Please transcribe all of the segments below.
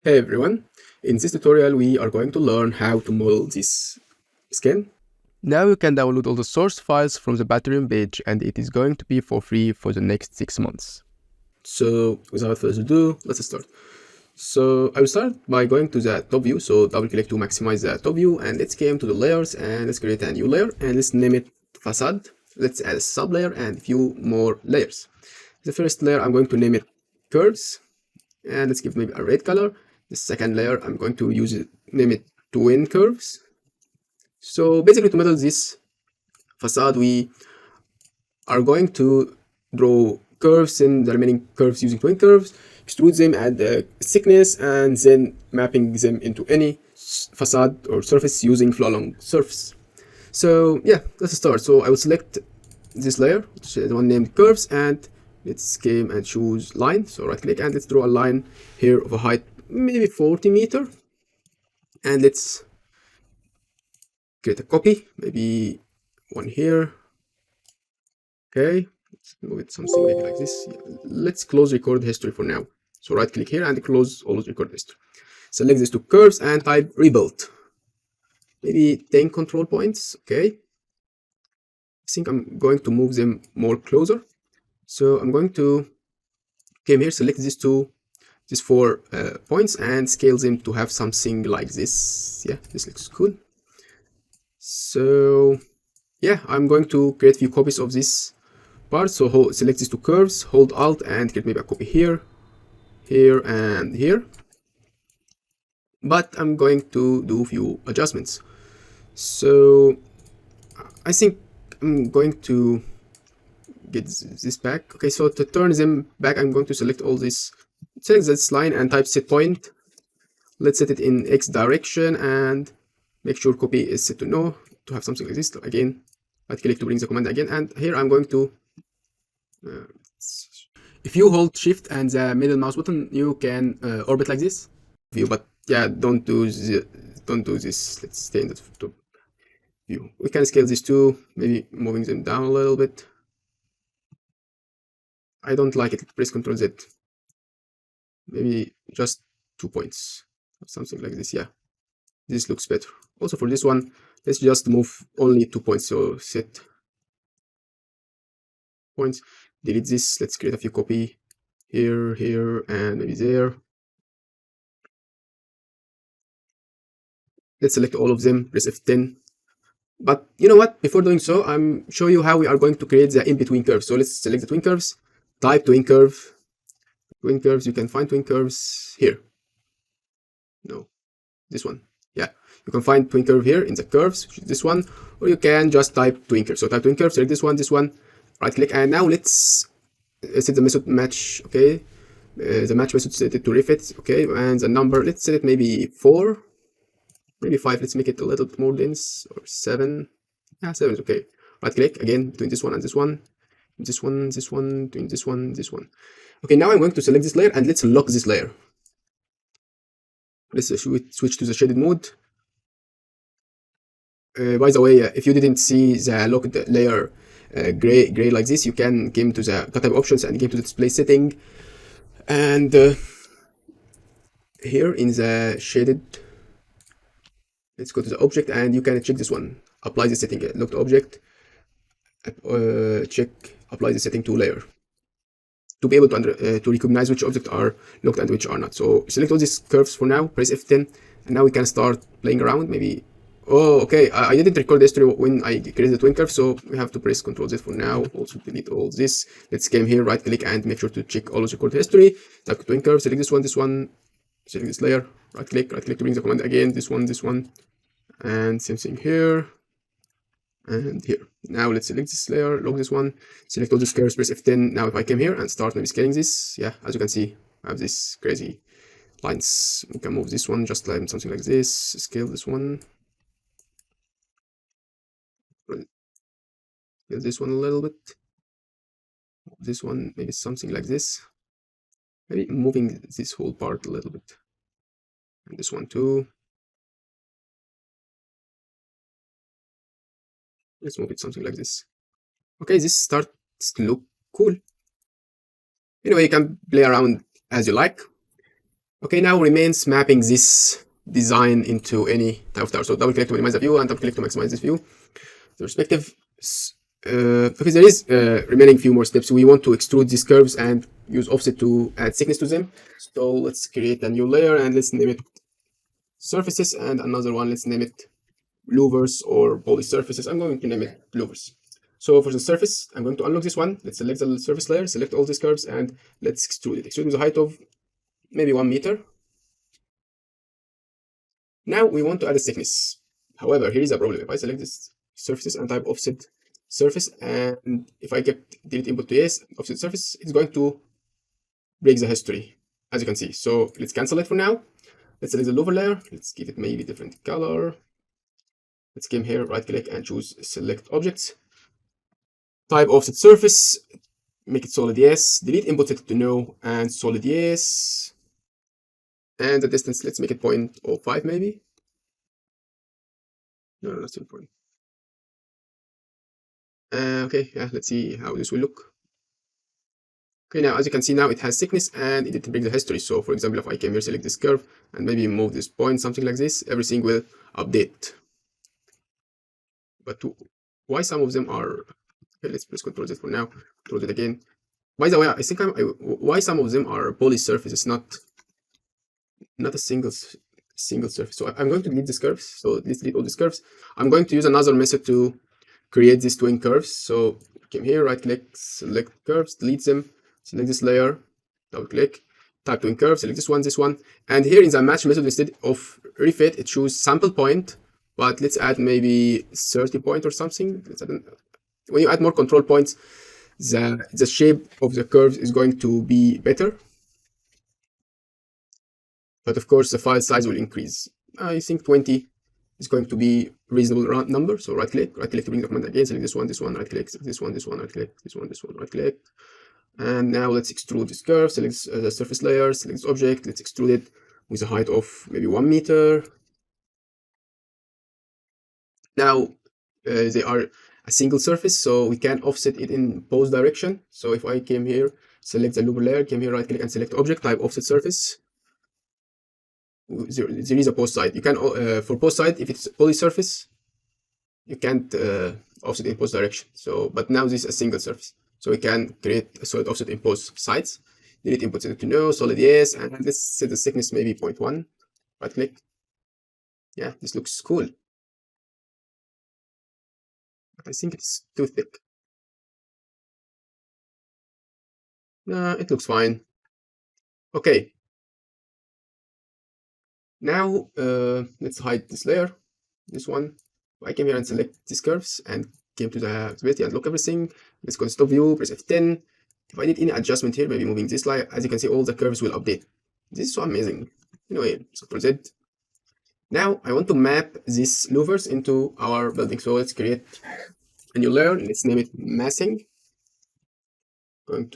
Hey everyone, in this tutorial we are going to learn how to model this skin. Now you can download all the source files from the Patreon page and it is going to be for free for the next 6 months. So without further ado, let's start. So I will start by going to the top view, so double click to maximize the top view and let's come to the layers and let's create a new layer and let's name it Facade. Let's add a sub layer and a few more layers. The first layer I'm going to name it Curves and let's give maybe a red color. The second layer I'm going to name it Twin Curves. So basically to model this facade we are going to draw curves and the remaining curves using twin curves, extrude them at the thickness and then mapping them into any facade or surface using flow along surface. So yeah, let's start. So I will select this layer, the one named curves, and let's come and choose line. So right click and let's draw a line here of a height maybe 40 meters, and let's create a copy, maybe one here. Okay, let's move it something maybe like this. Yeah. Let's close record history for now. So right click here and close all record history. Select these two curves and type rebuild. Maybe 10 control points. Okay, I think I'm going to move them more closer. So I'm going to come here, select these four points and scale them to have something like this. Yeah, this looks cool. So yeah, I'm going to create a few copies of this part. So select these two curves, hold Alt and create maybe a copy here, here and here. But I'm going to do a few adjustments. So I think I'm going to get this back. Okay, so to turn them back, I'm going to select this line and type set point. Let's set it in X direction and make sure copy is set to no to have something like this. Again, right click to bring the command again, and here I'm going to if you hold shift and the middle mouse button, you can orbit like this view, but yeah, don't do this. Let's stay in the top view. We can scale these two, maybe moving them down a little bit. I don't like it. Press Ctrl Z. Maybe just 2 points, something like this. Yeah, this looks better. Also for this one, let's just move only 2 points. So set points, delete this. Let's create a few copy here, here, and maybe there. Let's select all of them, press F10. But you know what? Before doing so, I'm show you how we are going to create the in-between curves. So let's select the twin curves, type twin curve. Twin curves, you can find twin curves here. No, this one. Yeah, you can find twin curve here in the curves, this one, or you can just type twin curve. So type twin curve, select this one, right click, and now let's set the method match. Okay, the match method set it to refit. Okay, and the number, let's set it maybe 4, maybe 5. Let's make it a little bit more dense, or 7. Yeah, 7 is okay. Right click again between this one and this one, this one, between this one, this one. Okay, now I'm going to select this layer and let's lock this layer. Let's switch to the shaded mode. By the way, if you didn't see the locked layer gray like this, you can come to the type options and come to the display setting, and here in the shaded, let's go to the object and you can check this one. Apply the setting, locked object. Check apply the setting to layer to be able to recognize which objects are locked and which are not. So select all these curves for now, press F10, and now we can start playing around. Maybe, oh, okay, I didn't record the history when I created the twin curve, so we have to press Ctrl Z for now. Also delete all this. Let's come here, right click, and make sure to check all record history. Type twin curve, select this one, select this layer, right click to bring the command again, this one, and same thing here. And here. Now let's select this layer, lock this one, select all these curves, press F10. Now if I came here and start maybe scaling this, yeah, as you can see, I have these crazy lines. We can move this one just like something like this, scale this one, scale this one a little bit, this one maybe something like this, maybe moving this whole part a little bit, and this one too. Let's move it something like this. Okay, this starts to look cool. Anyway, you can play around as you like. Okay, now remains mapping this design into any type of tower. So double click to minimize the view and double click to maximize this view. The respective, because there is remaining few more steps. We want to extrude these curves and use offset to add thickness to them. So let's create a new layer and let's name it surfaces, and another one, let's name it louvers or poly surfaces. I'm going to name it louvers. So for the surface, I'm going to unlock this one. Let's select the surface layer, select all these curves, and let's extrude it. Extrude with a height of maybe 1 meter. Now we want to add a thickness. However, here is a problem. If I select this surfaces and type offset surface, and if I get delete input to yes, offset surface, it's going to break the history, as you can see. So let's cancel it for now. Let's select the louver layer. Let's give it maybe different color. Let's come here, right click and choose select objects. Type offset surface, make it solid yes, delete input set to no, and solid yes. And the distance, let's make it 0.05 maybe. No, that's important. Okay, yeah, let's see how this will look. Okay, now as you can see, now it has thickness and it didn't break the history. So for example, if I came here, select this curve and maybe move this point, something like this, everything will update. But why some of them are, okay, let's press Ctrl Z for now, Ctrl Z again. By the way, I think why some of them are poly surfaces, not a single surface. So I'm going to delete these curves. So let's delete all these curves. I'm going to use another method to create these twin curves. So came here, right click, select curves, delete them, select this layer, double click, type twin curve, select this one, and here in the match method, instead of refit, it chooses sample point, but let's add maybe 30 point or something. When you add more control points, the shape of the curves is going to be better. But of course, the file size will increase. I think 20 is going to be reasonable number. So right click to bring the command again, select this one, right click, select this one, right click, this one, right click. And now let's extrude this curve, select the surface layer, select this object, let's extrude it with a height of maybe 1 meter. Now they are a single surface, so we can offset it in both direction. So if I came here, select the louver layer, came here, right click and select object, type offset surface. There is a post side. You can for post side, if it's poly surface, you can't offset in post direction. So, but now this is a single surface, so we can create a solid offset in both sides. Delete input set to no, solid yes, and let's set the thickness maybe 0.1. Right click. Yeah, this looks cool, but I think it's too thick. It looks fine. Okay. Now let's hide this layer, this one. I came here and select these curves and came to the visibility and look everything. Let's go to stop view, press F10. If I did any adjustment here, maybe moving this line, as you can see, all the curves will update. This is so amazing. Anyway, so Ctrl Z. Now I want to map these louvers into our building. So let's create a new layer. Let's name it massing. Let's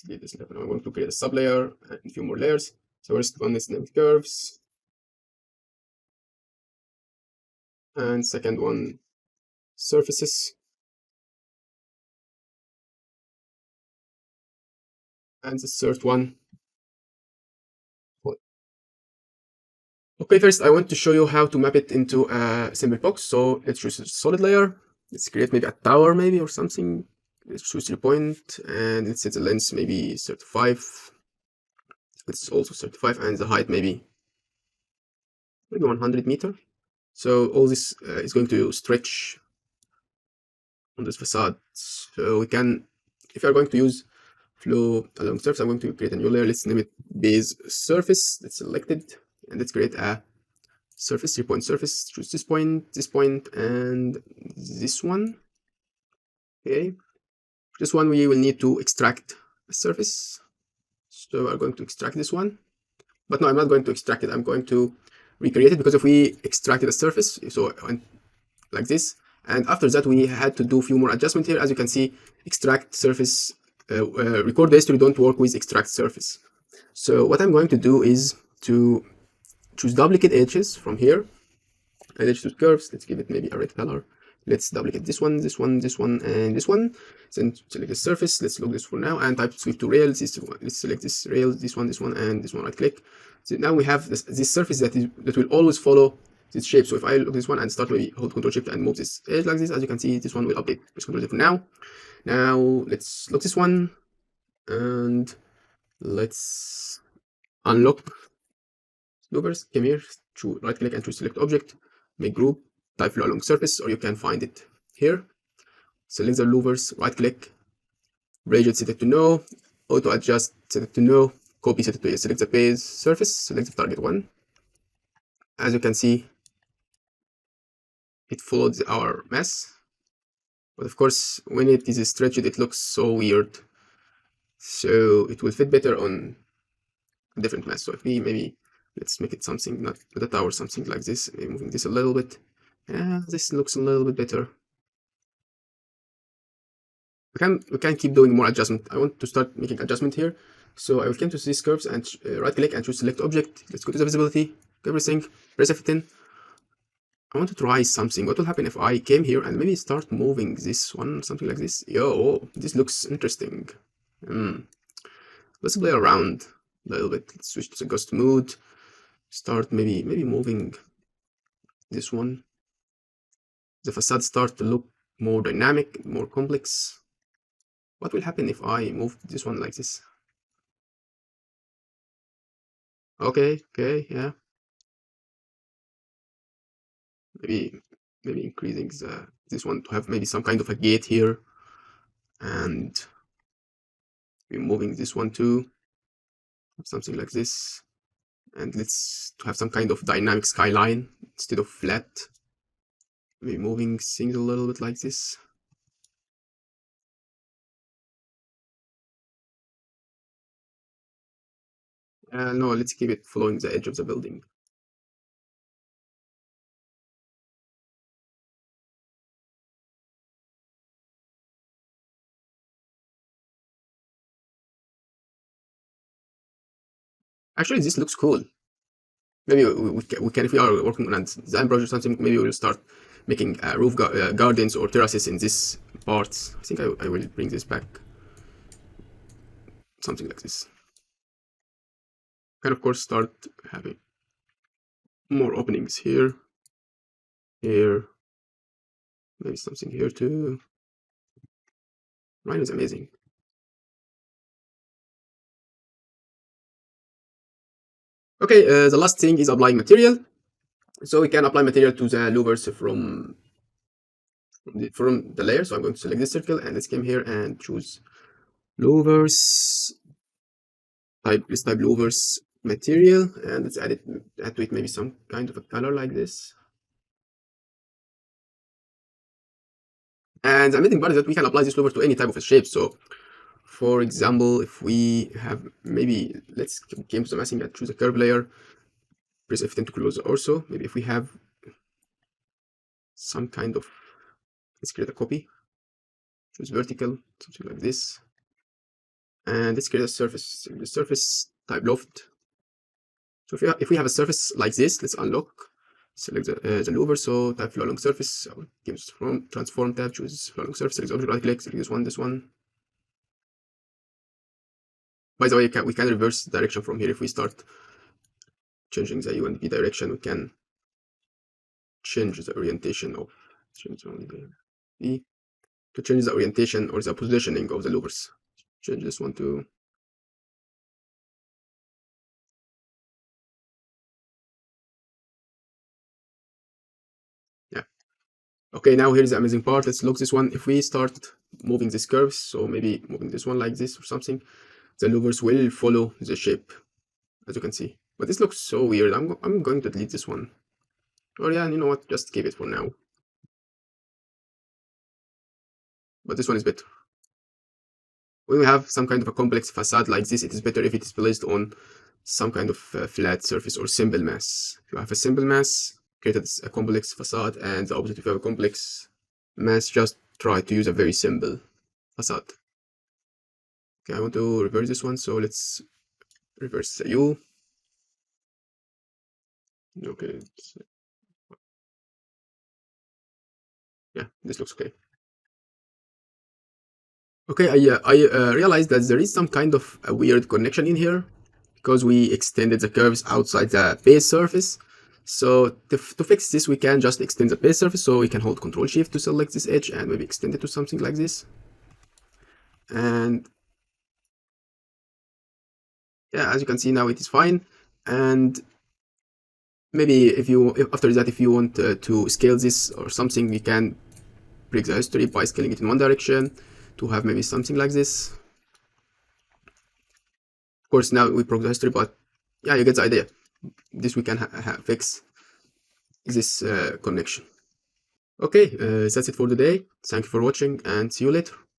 delete this layer. I'm going to create a sub layer and a few more layers. So first one is named curves. And second one, surfaces. And the third one. Okay, first I want to show you how to map it into a simple box. So let's choose a solid layer. Let's create maybe a tower maybe or something. Let's choose 3 point and let's set the length maybe 35. Let's also 35 and the height maybe 100 meter. So all this is going to stretch on this facade. So we can, if you are going to use flow along surface, I'm going to create a new layer. Let's name it base surface. Let's select it and let's create a surface, 3 point surface. Choose this point, and this one. Okay, for this one we will need to extract a surface. So we're going to extract this one, but no, I'm not going to extract it. I'm going to recreate it, because if we extracted a surface, so like this, and after that we had to do a few more adjustments here. As you can see, extract surface, record the history don't work with extract surface. So what I'm going to do is to choose duplicate edges from here, and let's choose curves. Let's give it maybe a red color. Let's duplicate this one, and this one. Then select the surface. Let's look this for now and type sweep to rails. Let's select this rail, this one, and this one. Right click, So now we have this surface that will always follow this shape. So if I look at this one and start maybe hold Control Shift and move this edge like this, as you can see, this one will update. Press Control Shift now. Now let's look this one and let's unlock louvers. Come here, right click and choose select object, make group, type flow along surface, or you can find it here. Select the louvers, right click, region set it to no, auto adjust set it to no, copy set it to yes. Select the base surface, select the target one. As you can see, it followed our mesh, but of course when it is stretched it looks so weird, so it will fit better on a different mesh. So if we maybe let's make it something, not a tower, something like this, maybe moving this a little bit. This looks a little bit better. We can keep doing more adjustment. I want to start making adjustment here, so I will come to these curves and right click and choose select object. Let's go to the visibility, everything, press F10. I want to try something. What will happen if I came here and maybe start moving this one, something like this? Yo, this looks interesting. Let's play around a little bit. Let's switch to the ghost mode. Start maybe moving this one. The facade start to look more dynamic, more complex. What will happen if I move this one like this? Okay, yeah. Maybe increasing this one to have maybe some kind of a gate here, and moving this one too, something like this, and let's to have some kind of dynamic skyline instead of flat. Maybe moving things a little bit like this. No, let's keep it following the edge of the building. Actually, this looks cool. Maybe we can, if we are working on a design project or something, maybe we'll start making roof gardens or terraces in this parts. I think I will bring this back. Something like this. Can of course start having more openings here, maybe something here too. Rhino is amazing. Okay, the last thing is applying material. So we can apply material to the louvers from the layer. So I'm going to select this circle and let's come here and choose louvers. Let's type louvers material and let's add to it maybe some kind of a color like this. And the amazing part is that we can apply this louver to any type of a shape. So for example, if we have maybe, let's come to the massing and choose a curve layer, press F10 to close also. Maybe if we have some kind of, let's create a copy, choose vertical, something like this, and let's create a surface. The surface type loft. So if we have a surface like this, let's unlock, select the louver, so type flow along surface, transform tab, choose flow along surface, select object, right click, select this one. By the way, we can reverse direction from here. If we start changing the U and V direction, we can change the orientation of to change the orientation or the positioning of the louvers. Change this one to yeah. Okay, now here's the amazing part. Let's look this one. If we start moving these curves, so maybe moving this one like this or something, the louvers will follow the shape, as you can see. But this looks so weird. I'm going to delete this one. Or yeah, you know what? Just keep it for now. But this one is better. When we have some kind of a complex facade like this, it is better if it is placed on some kind of flat surface or simple mass. If you have a simple mass, create a complex facade, and the opposite, if you have a complex mass, just try to use a very simple facade. Okay, I want to reverse this one, so let's reverse the U. Okay, yeah, this looks okay. Okay, I realized that there is some kind of a weird connection in here. because we extended the curves outside the base surface. So to fix this, we can just extend the base surface. So we can hold Ctrl Shift to select this edge and maybe extend it to something like this. And yeah, as you can see now, it is fine. And maybe after that, if you want to scale this or something, you can break the history by scaling it in one direction to have maybe something like this. Of course, now we broke the history, but yeah, you get the idea. This we can fix this connection. Okay, that's it for today. Thank you for watching and see you later.